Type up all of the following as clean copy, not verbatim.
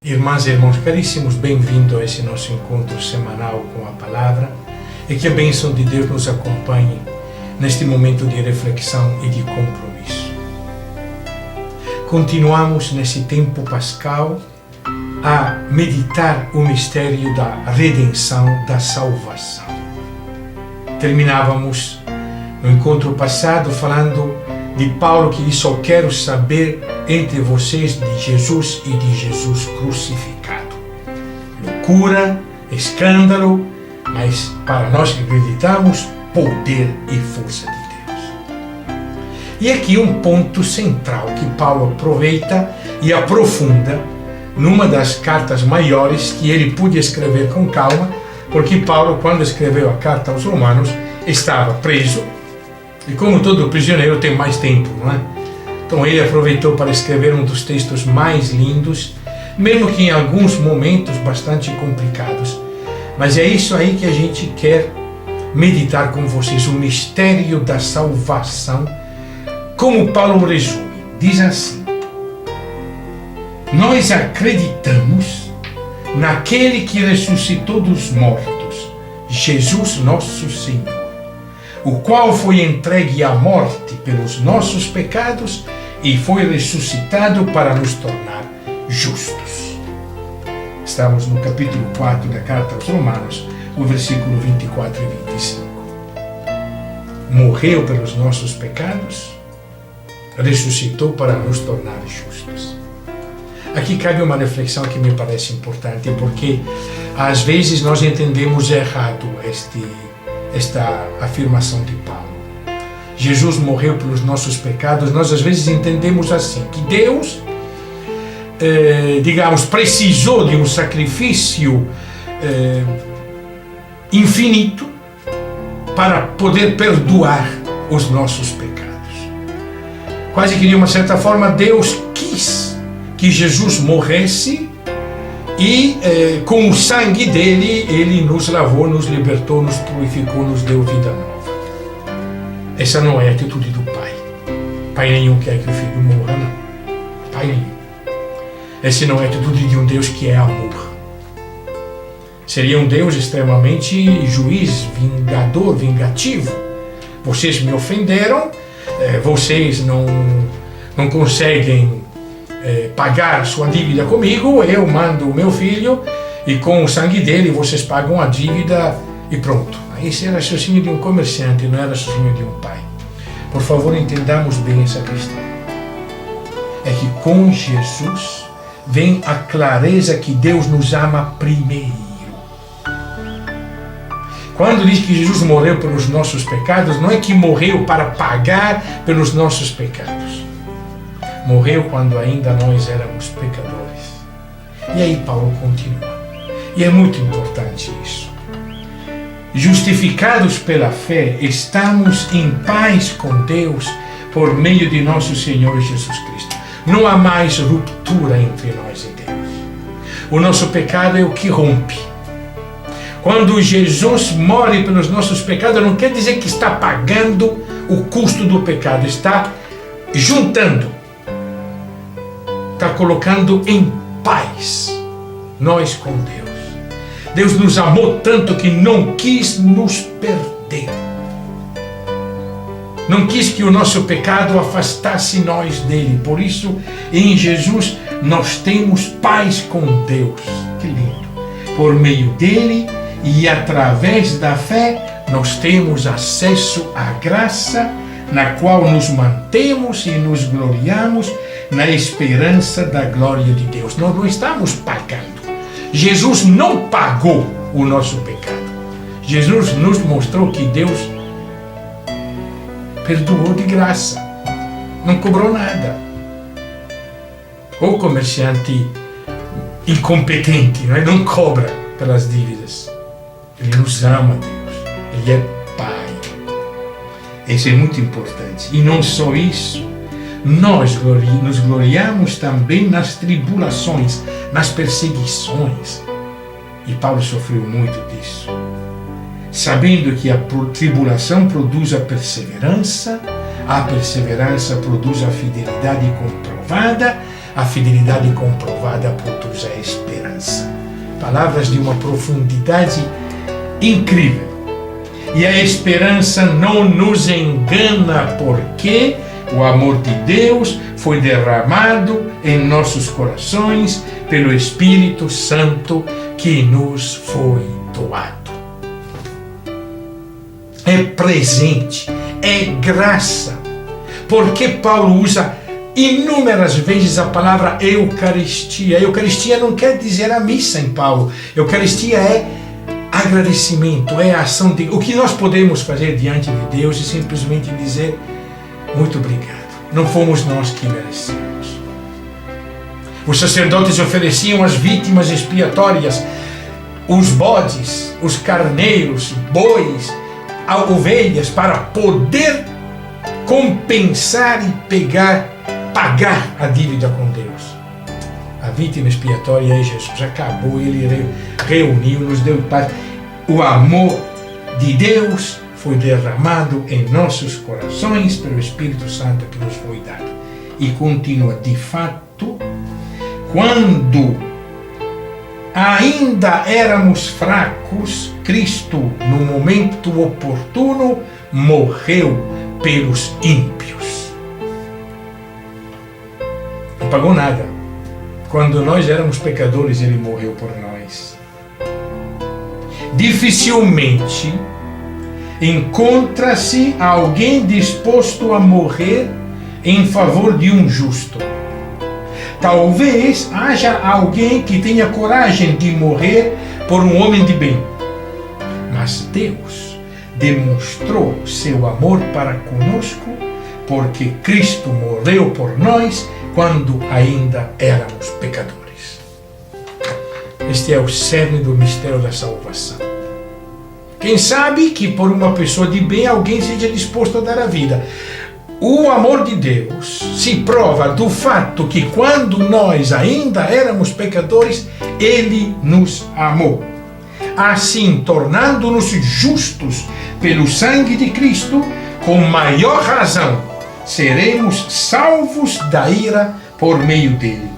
Irmãs e irmãos caríssimos, bem-vindo a esse nosso encontro semanal com a Palavra e que a bênção de Deus nos acompanhe neste momento de reflexão e de compromisso. Continuamos nesse tempo pascal a meditar o mistério da redenção, da salvação. Terminávamos no encontro passado falando de Paulo que diz: só quero saber entre vocês de Jesus e de Jesus crucificado. Loucura, escândalo, mas para nós que acreditamos, poder e força de Deus. E aqui um ponto central que Paulo aproveita e aprofunda numa das cartas maiores que ele pôde escrever com calma, porque Paulo, quando escreveu a carta aos Romanos, estava preso, e como todo prisioneiro tem mais tempo, não é? Então ele aproveitou para escrever um dos textos mais lindos, mesmo que em alguns momentos bastante complicados. Mas é isso aí que a gente quer meditar com vocês, o mistério da salvação. Como Paulo resume, diz assim: nós acreditamos naquele que ressuscitou dos mortos, Jesus nosso Senhor, o qual foi entregue à morte pelos nossos pecados e foi ressuscitado para nos tornar justos. Estamos no capítulo 4 da carta aos Romanos, o versículo 24 e 25. Morreu pelos nossos pecados, ressuscitou para nos tornar justos. Aqui cabe uma reflexão que me parece importante, porque às vezes nós entendemos errado esta afirmação de Paulo. Jesus morreu pelos nossos pecados. Nós às vezes entendemos assim, que Deus, precisou de um sacrifício infinito para poder perdoar os nossos pecados. Quase que de uma certa forma Deus quis que Jesus morresse e com o sangue dele, ele nos lavou, nos libertou, nos purificou, nos deu vida nova. Essa não é a atitude do Pai. Pai nenhum quer que o Filho morra, não. Pai nenhum. Essa não é a atitude de um Deus que é amor. Seria um Deus extremamente juiz, vingador, vingativo. Vocês me ofenderam, vocês não conseguem pagar sua dívida comigo, eu mando o meu filho e com o sangue dele vocês pagam a dívida e pronto. Esse era o raciocínio de um comerciante, não era o raciocínio de um pai. Por favor, entendamos bem essa questão. É que com Jesus vem a clareza que Deus nos ama primeiro. Quando diz que Jesus morreu pelos nossos pecados, não é que morreu para pagar pelos nossos pecados. Morreu quando ainda nós éramos pecadores. E aí Paulo continua. E é muito importante isso. Justificados pela fé, estamos em paz com Deus por meio de nosso Senhor Jesus Cristo. Não há mais ruptura entre nós e Deus. O nosso pecado é o que rompe. Quando Jesus morre pelos nossos pecados, não quer dizer que está pagando o custo do pecado, está juntando, está colocando em paz nós com Deus. Deus nos amou tanto que não quis nos perder. Não quis que o nosso pecado afastasse nós dele. Por isso, em Jesus, nós temos paz com Deus. Que lindo! Por meio dele e através da fé, nós temos acesso à graça, na qual nos mantemos e nos gloriamos na esperança da glória de Deus. Nós não estamos pagando. Jesus não pagou o nosso pecado. Jesus nos mostrou que Deus perdoou de graça. Não cobrou nada. O comerciante incompetente não cobra pelas dívidas. Ele nos ama, Deus. Ele é Pai. Isso é muito importante. E não só isso. Nós nos gloriamos também nas tribulações, nas perseguições. E Paulo sofreu muito disso. Sabendo que a tribulação produz a perseverança produz a fidelidade comprovada, a fidelidade comprovada produz a esperança. Palavras de uma profundidade incrível. E a esperança não nos engana, porque o amor de Deus foi derramado em nossos corações pelo Espírito Santo que nos foi doado. É presente, é graça. Porque Paulo usa inúmeras vezes a palavra Eucaristia. Eucaristia não quer dizer a missa em Paulo. Eucaristia é agradecimento, é a ação de... O que nós podemos fazer diante de Deus é simplesmente dizer muito obrigado. Não fomos nós que merecemos. Os sacerdotes ofereciam as vítimas expiatórias, os bodes, os carneiros, bois, ovelhas, para poder compensar e pagar a dívida com Deus. A vítima expiatória é Jesus. Acabou, ele reuniu, nos deu paz. O amor de Deus foi derramado em nossos corações pelo Espírito Santo que nos foi dado. E continua, de fato, quando ainda éramos fracos, Cristo, no momento oportuno, morreu pelos ímpios. Não pagou nada. Quando nós éramos pecadores, ele morreu por nós. Dificilmente encontra-se alguém disposto a morrer em favor de um justo. Talvez haja alguém que tenha coragem de morrer por um homem de bem. Mas Deus demonstrou seu amor para conosco, porque Cristo morreu por nós quando ainda éramos pecadores. Este é o cerne do mistério da salvação. Quem sabe que por uma pessoa de bem alguém seja disposto a dar a vida. O amor de Deus se prova do fato que quando nós ainda éramos pecadores, Ele nos amou. Assim, tornando-nos justos pelo sangue de Cristo, com maior razão, seremos salvos da ira por meio dele.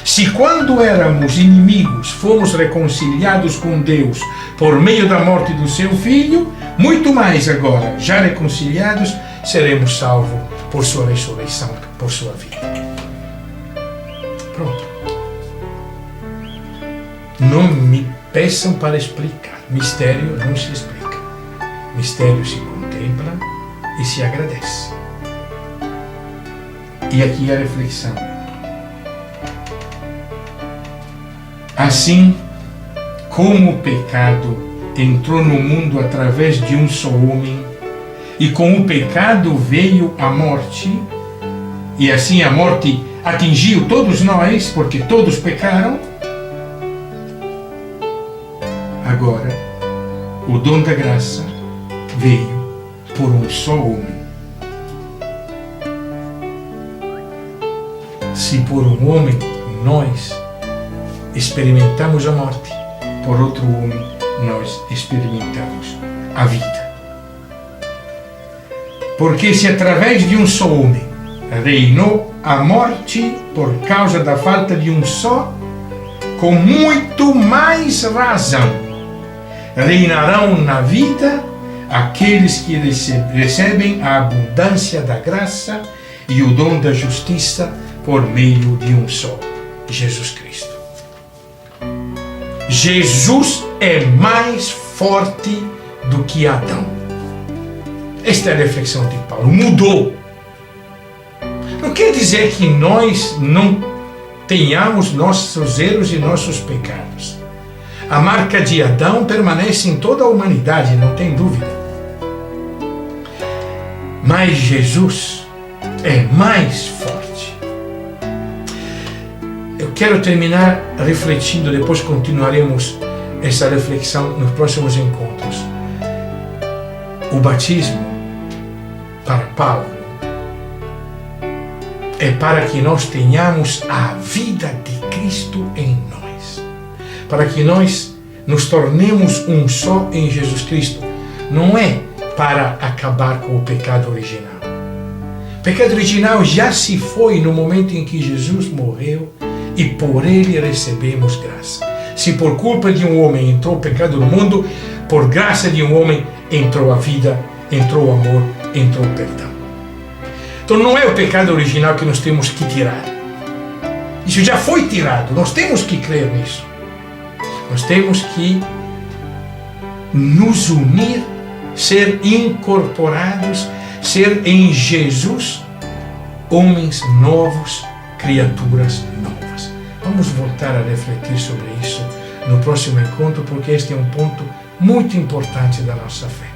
Se quando éramos inimigos fomos reconciliados com Deus por meio da morte do seu Filho, muito mais agora, já reconciliados, seremos salvos por sua ressurreição, por sua vida. Pronto. Não me peçam para explicar. Mistério não se explica. Mistério se contempla e se agradece. E aqui a reflexão. Assim como o pecado entrou no mundo através de um só homem, e com o pecado veio a morte, e assim a morte atingiu todos nós, porque todos pecaram, agora o dom da graça veio por um só homem. Se por um homem nós experimentamos a morte, por outro homem nós experimentamos a vida. Porque se através de um só homem reinou a morte por causa da falta de um só, com muito mais razão reinarão na vida aqueles que recebem a abundância da graça e o dom da justiça por meio de um só, Jesus Cristo. Jesus é mais forte do que Adão. Esta é a reflexão de Paulo. Mudou. Não quer dizer que nós não tenhamos nossos erros e nossos pecados. A marca de Adão permanece em toda a humanidade, não tem dúvida. Mas Jesus é mais forte. Eu quero terminar refletindo, depois continuaremos essa reflexão nos próximos encontros. O batismo, para Paulo, é para que nós tenhamos a vida de Cristo em nós, para que nós nos tornemos um só em Jesus Cristo. Não é para acabar com o pecado original. pecado original já se foi no momento em que Jesus morreu e por ele recebemos graça. Se por culpa de um homem entrou o pecado no mundo, por graça de um homem entrou a vida, entrou o amor, entrou o perdão. Então não é o pecado original que nós temos que tirar. Isso já foi tirado, nós temos que crer nisso. Nós temos que nos unir, ser incorporados, ser em Jesus homens novos, criaturas novas. Vamos voltar a refletir sobre isso no próximo encontro, porque este é um ponto muito importante da nossa fé.